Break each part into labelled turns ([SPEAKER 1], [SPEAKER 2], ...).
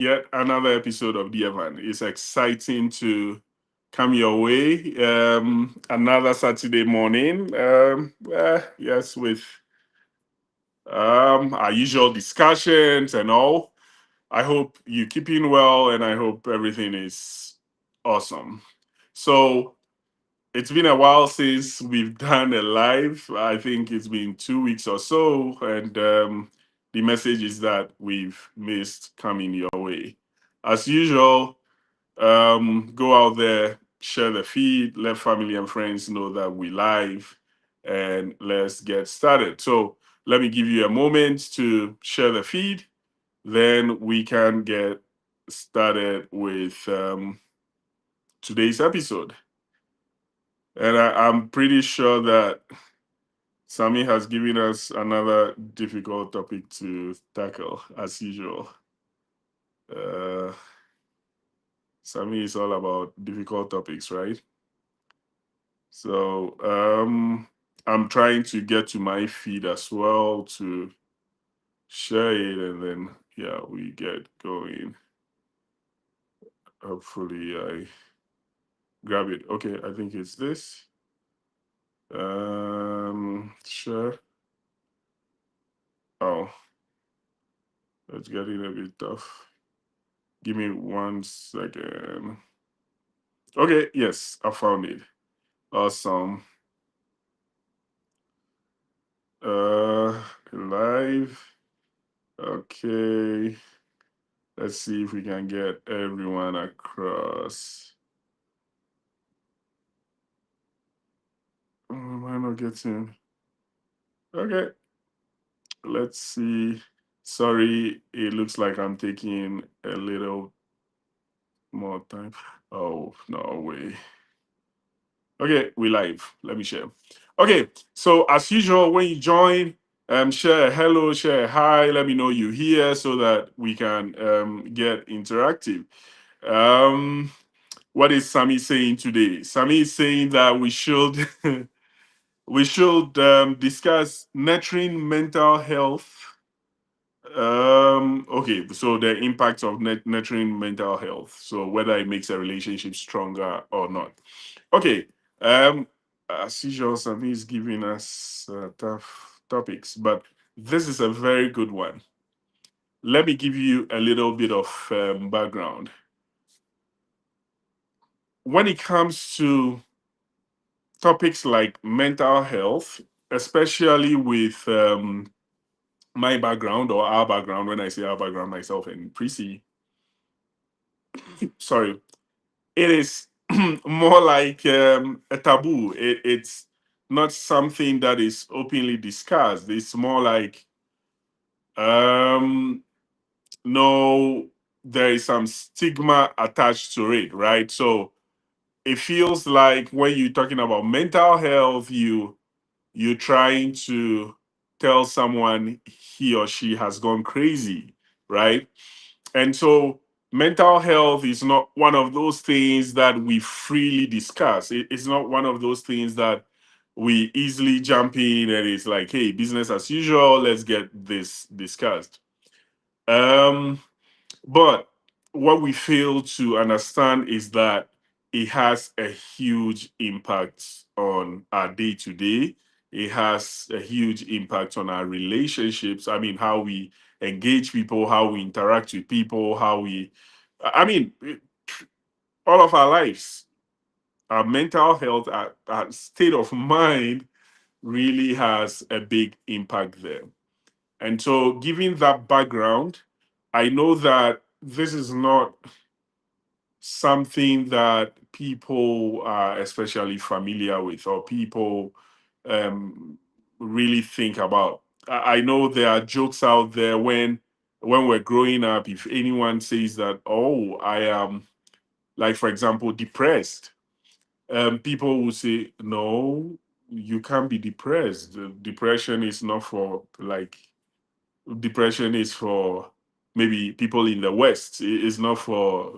[SPEAKER 1] yet another episode of the Evan. It's exciting to come your way. Another Saturday morning. Yes, with our usual discussions and all. I hope you're keeping well, and I hope everything is awesome. So it's been a while since we've done a live. I think it's been 2 weeks or so, and the message is that we've missed coming your way. As usual, go out there, share the feed, let family and friends know that we live, and let's get started. So let me give you a moment to share the feed, then we can get started with today's episode. And I'm pretty sure that Sami has given us another difficult topic to tackle, as usual. Uh, Sami is all about difficult topics, right? So I'm trying to get to my feed as well to share it, and then yeah, we get going. Hopefully, I grab it. Okay, I think it's this. Sure. Oh, it's getting a bit tough. Give me 1 second. Okay, yes, I found it. Awesome. Live. Okay. Let's see if we can get everyone across. Am I not getting? Okay, let's see. Sorry, it looks like I'm taking a little more time. Oh, no way. Okay, we live. Let me share. Okay, so as usual, when you join, share a hello, share a hi. Let me know you're here so that we can get interactive. Um, what is Sami saying today? Sami is saying that we should we should discuss nurturing mental health. Okay, so the impact of nurturing mental health. So whether it makes a relationship stronger or not. Okay. Um, as usual, Sami is giving us tough topics, but this is a very good one. Let me give you a little bit of background. When it comes to topics like mental health, especially with my background or our background, when I say our background, myself and Prissy, sorry, it is more like a taboo. It's not something that is openly discussed. It's more like um, no, there is some stigma attached to it, right? So it feels like when you're talking about mental health, you're trying to tell someone he or she has gone crazy, right? And so mental health is not one of those things that we freely discuss. It's not one of those things that we easily jump in and it's like, hey, business as usual, let's get this discussed. Um, but what we fail to understand is that it has a huge impact on our day to day. It has a huge impact on our relationships. I mean, how we engage people, how we interact with people, how we, I mean, all of our lives, our mental health, our state of mind really has a big impact there. And so, given that background, I know that this is not something that people are especially familiar with or people um, really think about. I know there are jokes out there when we're growing up. If anyone says that, oh, I am, like for example, depressed, people will say, no, you can't be depressed. Depression is not for like depression is for maybe people in the West. It's not for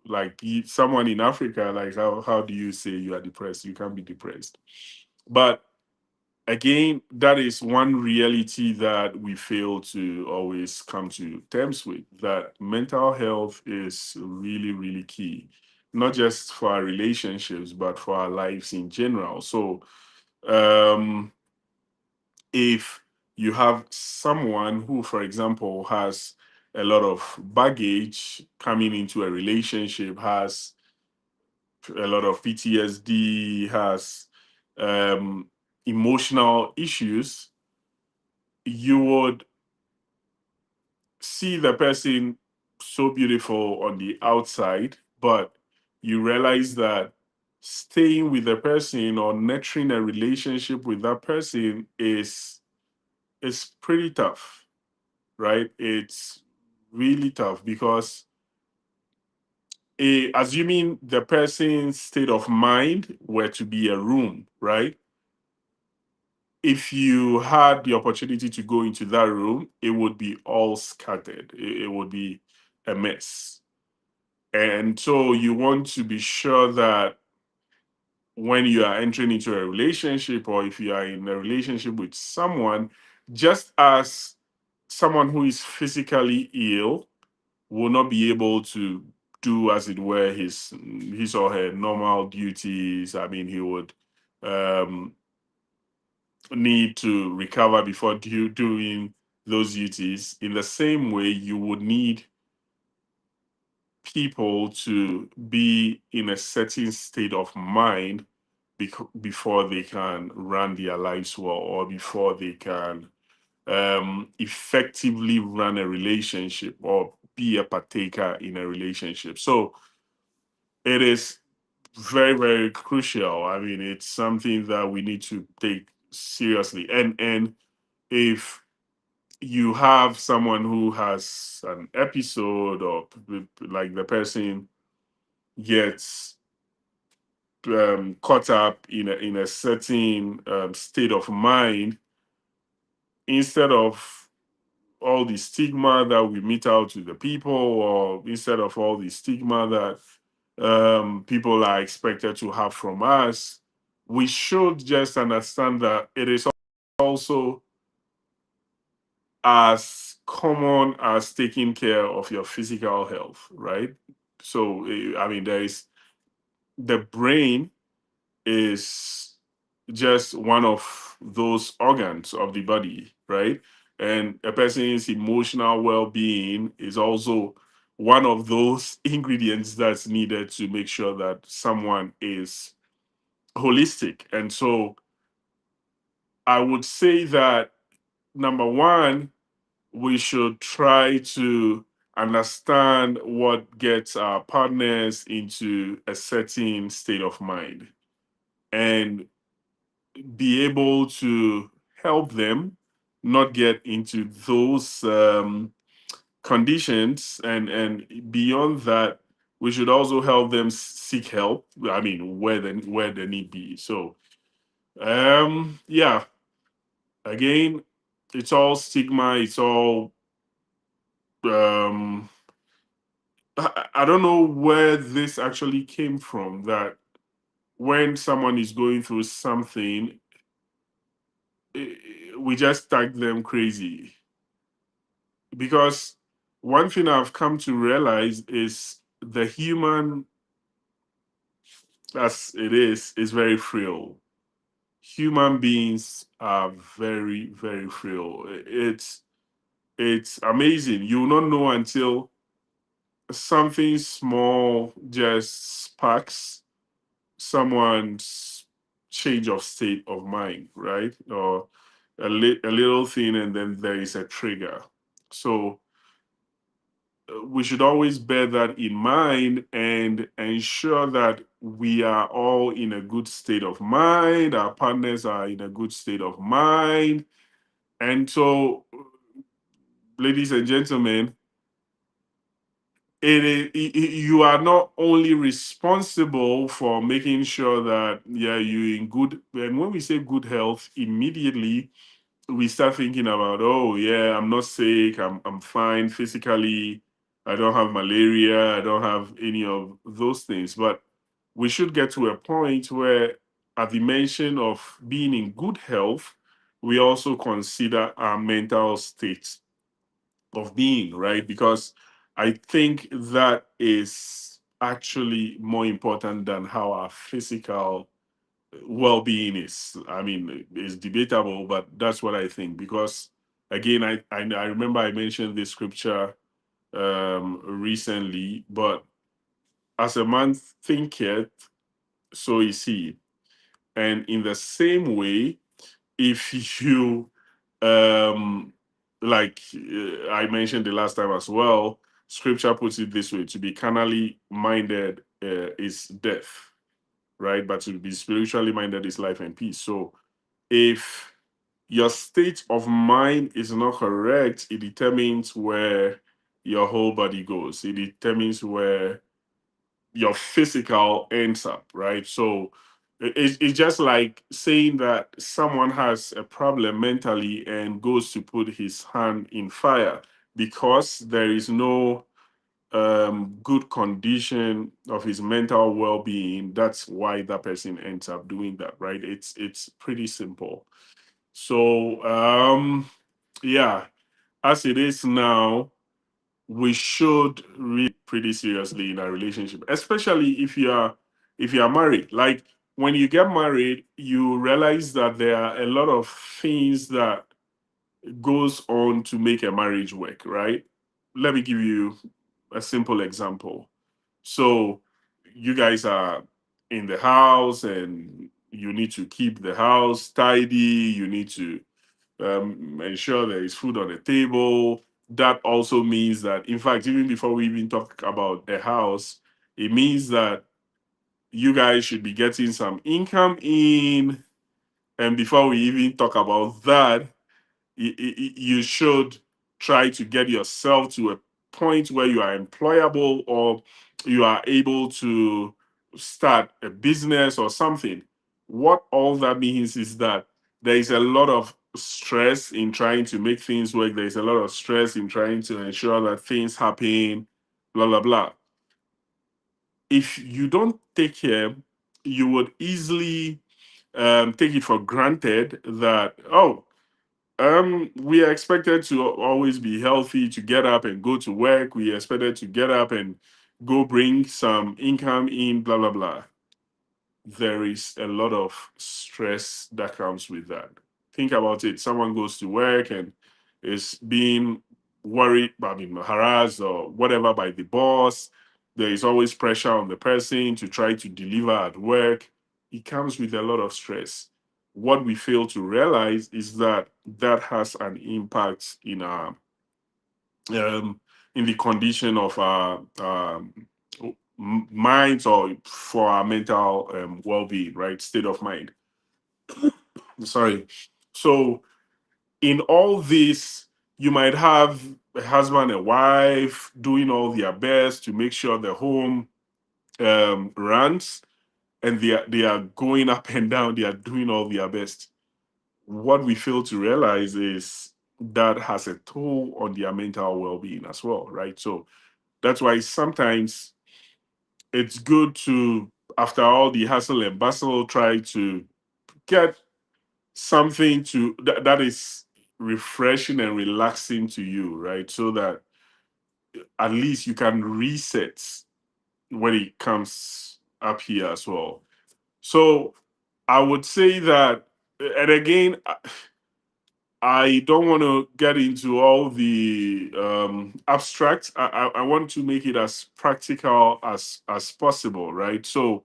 [SPEAKER 1] like someone in Africa. Like how do you say you are depressed? You can't be depressed. But again, that is one reality that we fail to always come to terms with, that mental health is really, really key, not just for our relationships, but for our lives in general. So, um, if you have someone who, for example, has a lot of baggage coming into a relationship, has a lot of PTSD, has um, emotional issues, you would see the person so beautiful on the outside, but you realize that staying with the person or nurturing a relationship with that person is pretty tough, right? It's really tough because assuming the person's state of mind were to be a room, right? If you had the opportunity to go into that room, it would be all scattered. It would be a mess. And so you want to be sure that when you are entering into a relationship, or if you are in a relationship with someone, just as someone who is physically ill will not be able to do, as it were, his or her normal duties. I mean, he would um, need to recover before doing those duties. In the same way, you would need people to be in a certain state of mind before they can run their lives well, or before they can effectively run a relationship or be a partaker in a relationship. So it is very, very crucial. I mean, it's something that we need to take seriously. And if you have someone who has an episode, or like the person gets caught up in a certain state of mind, instead of all the stigma that we mete out to the people, or instead of all the stigma that people are expected to have from us, we should just understand that it is also as common as taking care of your physical health, right? So, I mean, there is the brain is just one of those organs of the body, right? And a person's emotional well-being is also one of those ingredients that's needed to make sure that someone is holistic. And so I would say that number one, we should try to understand what gets our partners into a certain state of mind, and be able to help them not get into those conditions. And beyond that, we should also help them seek help, I mean, where the need be. So yeah, again, it's all stigma, it's all um I don't know where this actually came from, that when someone is going through something, we just tag them crazy. Because one thing I've come to realize is the human, as it is very frail. Human beings are very, very frail. It's amazing. You will not know until something small just sparks someone's change of state of mind, right? Or a little thing, and then there is a trigger. So we should always bear that in mind and ensure that we are all in a good state of mind, our partners are in a good state of mind. And so, ladies and gentlemen, you are not only responsible for making sure that, yeah, you're in good, and when we say good health, immediately we start thinking about, oh yeah, I'm not sick, I'm fine physically, I don't have malaria, I don't have any of those things. But we should get to a point where at the mention of being in good health, we also consider our mental state of being, right? Because I think that is actually more important than how our physical well-being is. I mean, it's debatable, but that's what I think. Because again, I remember I mentioned this scripture recently, but as a man thinketh, so is he. And in the same way, if you um like I mentioned the last time as well, scripture puts it this way: to be carnally minded is death, right? But to be spiritually minded is life and peace. So if your state of mind is not correct, it determines where your whole body goes. It determines where your physical ends up, right? So it's just like saying that someone has a problem mentally and goes to put his hand in fire because there is no good condition of his mental well-being. That's why that person ends up doing that, right? It's pretty simple. So yeah, as it is now, we should read pretty seriously in a relationship, especially if you are married. Like when you get married, you realize that there are a lot of things that goes on to make a marriage work, right? Let me give you a simple example. So you guys are in the house and you need to keep the house tidy, you need to ensure there is food on the table. That also means that, in fact, even before we even talk about a house, it means that you guys should be getting some income in. And before we even talk about that, you should try to get yourself to a point where you are employable or you are able to start a business or something. What all that means is that there is a lot of stress in trying to make things work. There is a lot of stress in trying to ensure that things happen, blah, blah, blah. If you don't take care, you would easily take it for granted that, oh, we are expected to always be healthy, to get up and go to work. We are expected to get up and go bring some income in, blah, blah, blah. There is a lot of stress that comes with that. Think about it. Someone goes to work and is being worried, I mean, harassed or whatever by the boss. There is always pressure on the person to try to deliver at work. It comes with a lot of stress. What we fail to realize is that that has an impact um, in the condition of our minds or for our mental well-being, right? State of mind. Sorry. So in all this, you might have a husband and wife doing all their best to make sure the home runs, and they are going up and down. They are doing all their best. What we fail to realize is that has a toll on their mental well-being as well, right? So that's why sometimes it's good to, after all the hustle and bustle, try to get something that is refreshing and relaxing to you, right? So that at least you can reset when it comes up here as well. So I would say that, and again, I don't want to get into all the abstract. I want to make it as practical as possible, right? So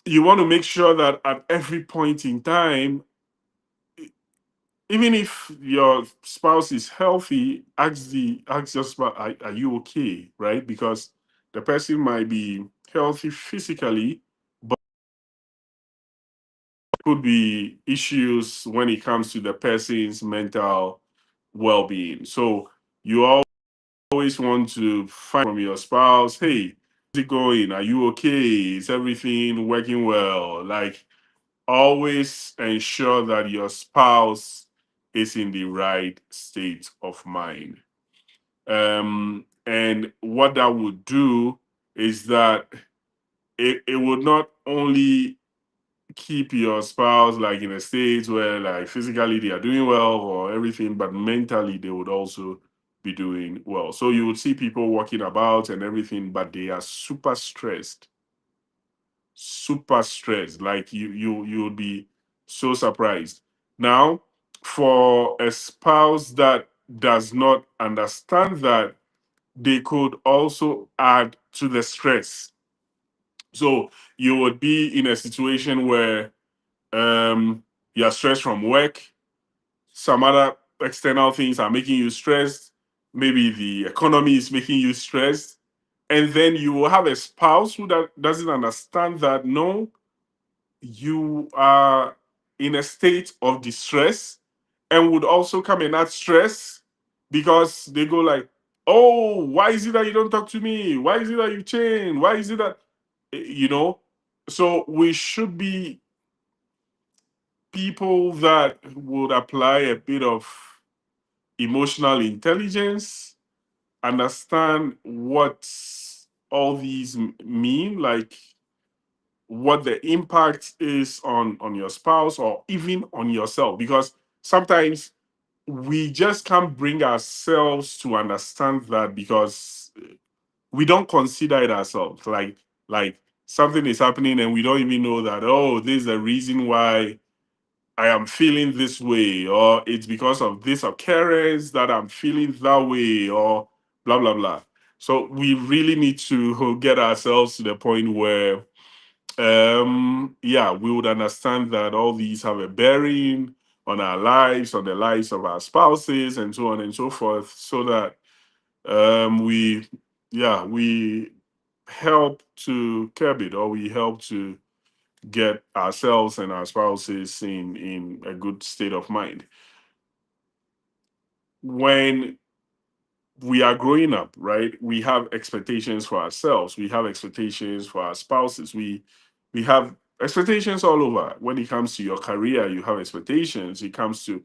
[SPEAKER 1] you want to make sure that at every point in time, even if your spouse is healthy, ask your spouse, are you okay, right? Because the person might be healthy physically, but could be issues when it comes to the person's mental well-being. So you always want to find from your spouse, hey, how's it going? Are you okay? Is everything working well? Like, always ensure that your spouse is in the right state of mind. And what that would do is that it would not only keep your spouse like in a state where like physically they are doing well or everything, but mentally they would also be doing well. So you would see people walking about and everything, but they are super stressed. Like you would be so surprised. Now, for a spouse that does not understand that, they could also add to the stress. So you would be in a situation where you're stressed from work, some other external things are making you stressed, maybe the economy is making you stressed, and then you will have a spouse who doesn't understand that no, you are in a state of distress, and would also come and add stress because they go like, oh, why is it that you don't talk to me, why is it that you change, why is it that you know. So we should be people that would apply a bit of emotional intelligence, understand what all these mean, like what the impact is on your spouse or even on yourself, because sometimes we just can't bring ourselves to understand that because we don't consider it ourselves, like something is happening and we don't even know that, oh, this is the reason why I am feeling this way, or it's because of this occurrence that I'm feeling that way, or blah, blah, blah. So we really need to get ourselves to the point where, yeah, we would understand that all these have a bearing on our lives, on the lives of our spouses, and so on and so forth, so that yeah, we help to curb it, or we help to get ourselves and our spouses in a good state of mind. When we are growing up, right, we have expectations for ourselves, we have expectations for our spouses, we have expectations all over. When it comes to your career, you have expectations. It comes to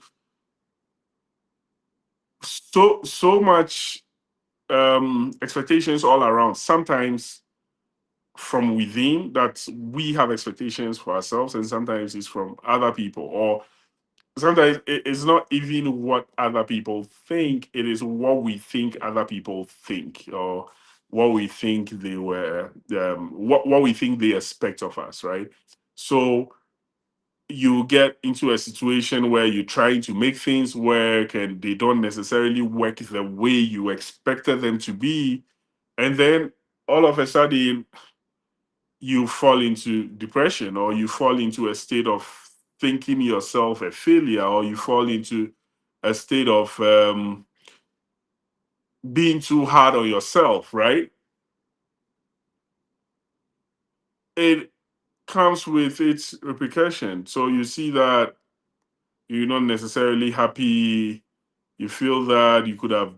[SPEAKER 1] so much expectations all around. Sometimes from within, that we have expectations for ourselves, and sometimes it's from other people, or sometimes it's not even what other people think, it is what we think other people think, or what we think they were, what we think they expect of us, right? So you get into a situation where you're trying to make things work and they don't necessarily work the way you expected them to be, and then all of a sudden you fall into depression, or you fall into a state of thinking yourself a failure, or you fall into a state of being too hard on yourself, right? It comes with its repercussion. So you see that you're not necessarily happy. You feel that you could have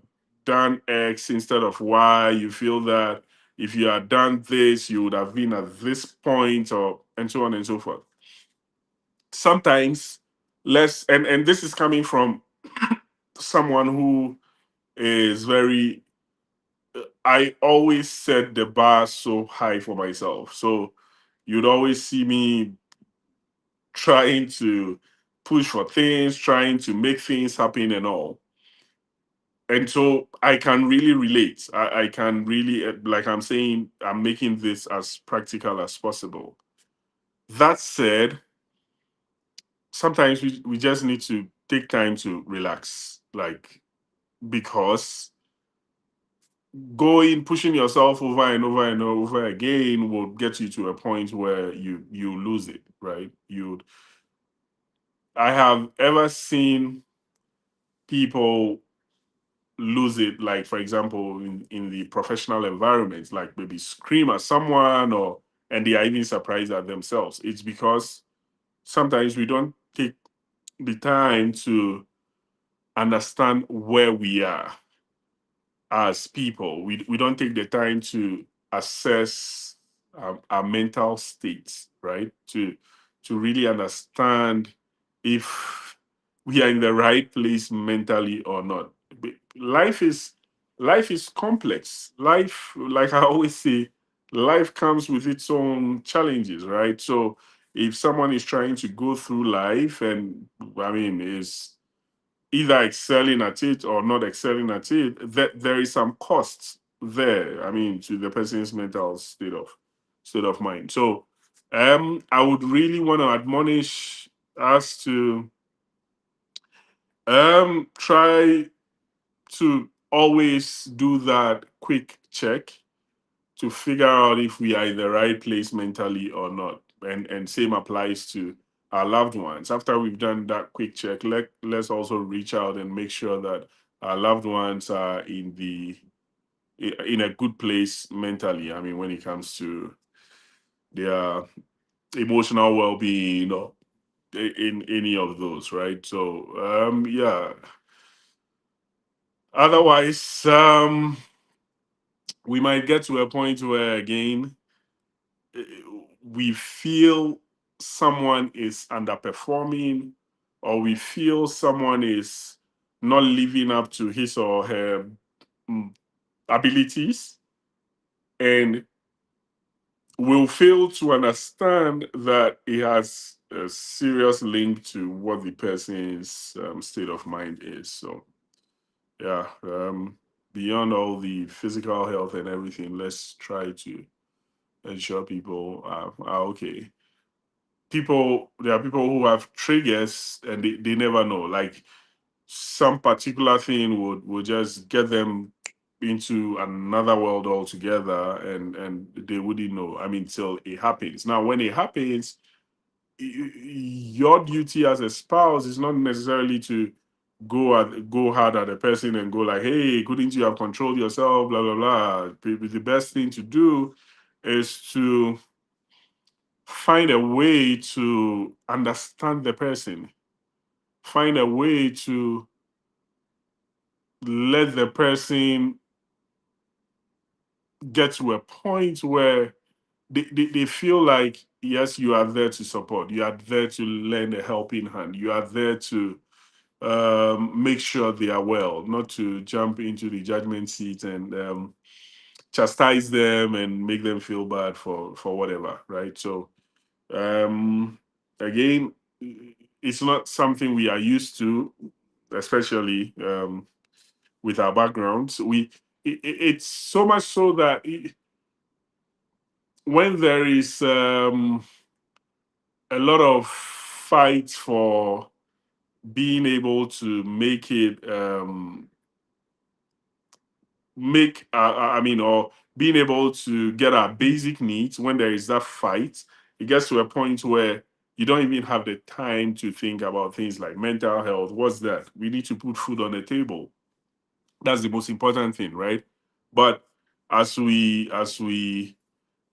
[SPEAKER 1] done X instead of Y. You feel that if you had done this, you would have been at this point, or and so on and so forth. Sometimes less, and this is coming from someone who is very, I always set the bar so high for myself. So you'd always see me trying to push for things, trying to make things happen and all. And so I can really relate. I can really, like I'm saying, I'm making this as practical as possible. That said, sometimes we just need to take time to relax. Like, because going pushing yourself over and over and over again will get you to a point where you lose it, right? You I have ever seen people lose it, like for example in the professional environment, like maybe scream at someone, or and they are even surprised at themselves. It's because sometimes we don't take the time to understand where we are as people. We don't take the time to assess our mental states, right? To really understand if we are in the right place mentally or not. Life is life is complex. Life, like I always say, life comes with its own challenges, right? So if someone is trying to go through life and, I mean, is either excelling at it or not excelling at it, that there is some costs there. I mean, to the person's mental state of mind. So, I would really want to admonish us to try to always do that quick check to figure out if we are in the right place mentally or not. And same applies to our loved ones. After we've done that quick check, let's also reach out and make sure that our loved ones are in a good place mentally. I mean, when it comes to their emotional well-being or in any of those, right? So yeah. Otherwise, we might get to a point where again eh, we feel someone is underperforming, or we feel someone is not living up to his or her mm, abilities, and we'll fail to understand that it has a serious link to what the person's state of mind is. So yeah, beyond all the physical health and everything, let's try to ensure people are okay. There are people who have triggers and they never know. Like some particular thing would just get them into another world altogether, and they wouldn't know. I mean, till it happens. Now, when it happens, your duty as a spouse is not necessarily to go hard at a person and go like, hey, couldn't you have controlled yourself, blah blah blah. The best thing to do is to find a way to understand the person, find a way to let the person get to a point where they feel like, yes, you are there to support, you are there to lend a helping hand, you are there to make sure they are well, not to jump into the judgment seat and chastise them and make them feel bad for whatever, right? So um again, it's not something we are used to, especially with our backgrounds. It's so much so that when there is a lot of fight for being able to make it make I mean, or being able to get our basic needs, when there is that fight, it gets to a point where you don't even have the time to think about things like mental health. What's that? We need to put food on the table. That's the most important thing, right? But as we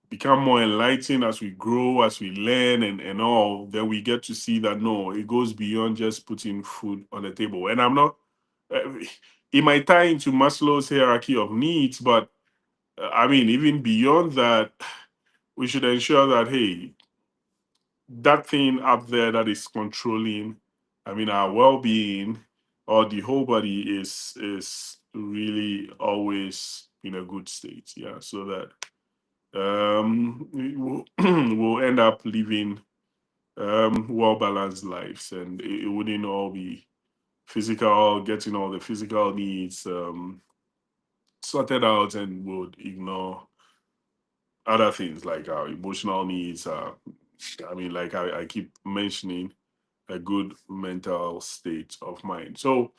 [SPEAKER 1] become more enlightened, as we grow, as we learn and all, then we get to see that no, it goes beyond just putting food on the table. And I'm not uh, it might tie into Maslow's hierarchy of needs, but I mean, even beyond that, we should ensure that hey, that thing up there that is controlling, I mean, our well-being or the whole body is really always in a good state. Yeah, so that we'll end up living well-balanced lives, and it wouldn't all be physical, getting all the physical needs sorted out, and would ignore other things like our emotional needs. I mean, like I keep mentioning, a good mental state of mind. So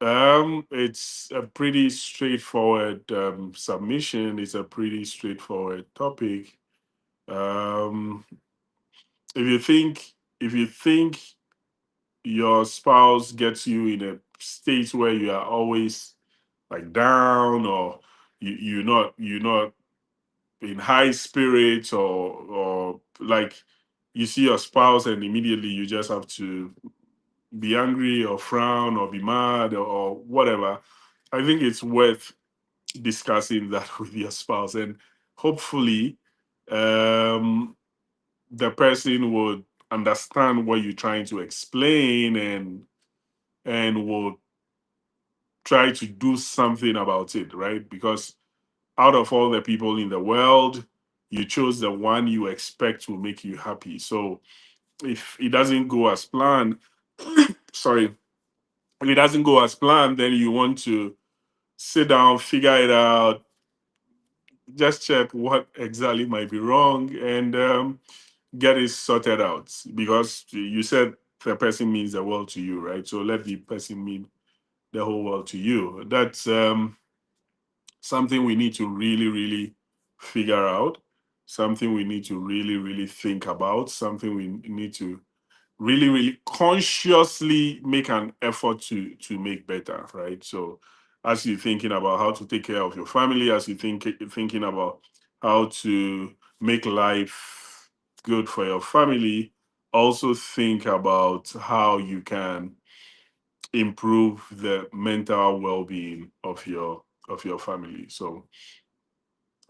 [SPEAKER 1] it's a pretty straightforward submission. It's a pretty straightforward topic. Um, if you think your spouse gets you in a state where you are always like down, or you're not in high spirits, or like you see your spouse and immediately you just have to be angry or frown or be mad or whatever, I think it's worth discussing that with your spouse, and hopefully um the person would understand what you're trying to explain, and will try to do something about it, right? Because out of all the people in the world, you chose the one you expect will make you happy. So if it doesn't go as planned, sorry, if it doesn't go as planned, then you want to sit down, figure it out, just check what exactly might be wrong, and get it sorted out. Because you said the person means the world to you, right? So let the person mean the whole world to you. That's something we need to really, really figure out, something we need to really, really think about, something we need to really, really consciously make an effort to make better, right? So as you're thinking about how to take care of your family, as you thinking about how to make life good for your family, also think about how you can improve the mental well-being of your family. So,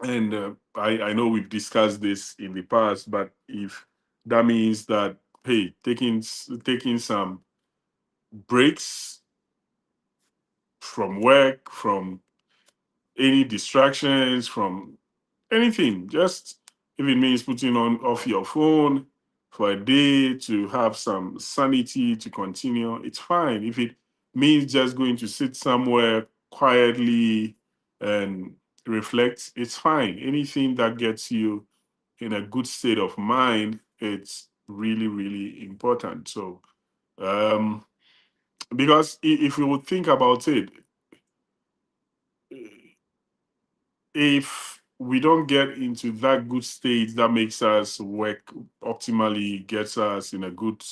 [SPEAKER 1] and I know we've discussed this in the past, but if that means that, hey, taking some breaks from work, from any distractions, from anything, just if it means putting on off your phone for a day to have some sanity to continue, it's fine. If it means just going to sit somewhere quietly and reflect, it's fine. Anything that gets you in a good state of mind, it's really, really important. So, because if we would think about it, if we don't get into that good state that makes us work optimally, gets us in a good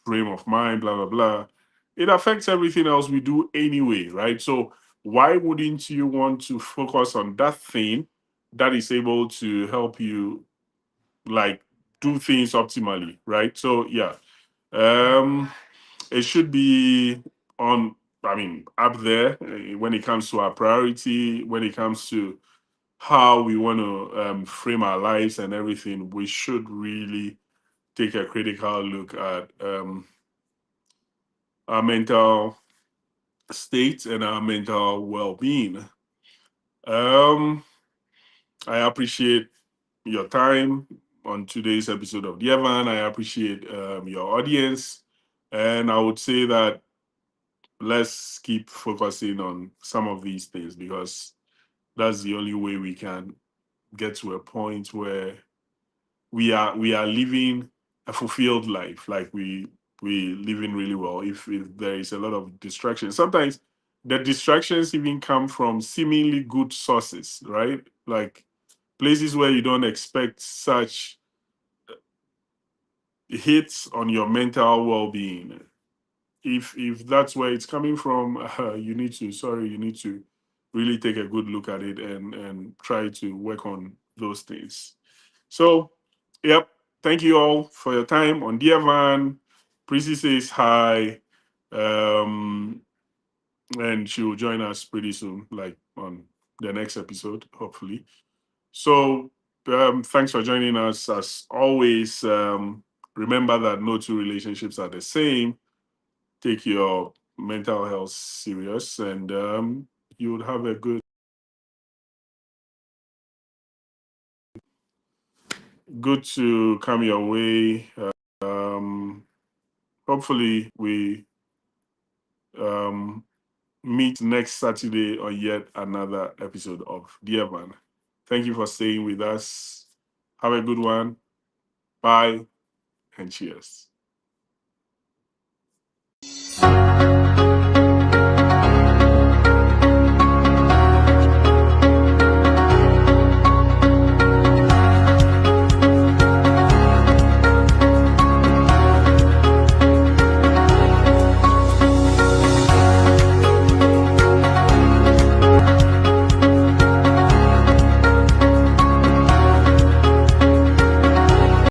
[SPEAKER 1] frame of mind, blah, blah, blah, it affects everything else we do anyway, right? So why wouldn't you want to focus on that thing that is able to help you like do things optimally, right? So yeah, um, it should be on, I mean, up there when it comes to our priority, when it comes to how we want to frame our lives and everything. We should really take a critical look at our mental state and our mental well-being. Um, I appreciate your time on today's episode of Dear Van. I appreciate your audience, and I would say that let's keep focusing on some of these things because that's the only way we can get to a point where we are living a fulfilled life, like we living really well. If there is a lot of distractions, sometimes the distractions even come from seemingly good sources, right? Like places where you don't expect such hits on your mental well-being. If that's where it's coming from, you need to really take a good look at it and try to work on those things. So, yep. Thank you all for your time on Dear Van. Prissy says hi. Um, and she will join us pretty soon, like on the next episode, hopefully. So, thanks for joining us. As always, remember that no two relationships are the same. Take your mental health serious, and you would have a good to come your way. Um, hopefully, we um, meet next Saturday on yet another episode of Dear Van. Thank you for staying with us. Have a good one. Bye and cheers.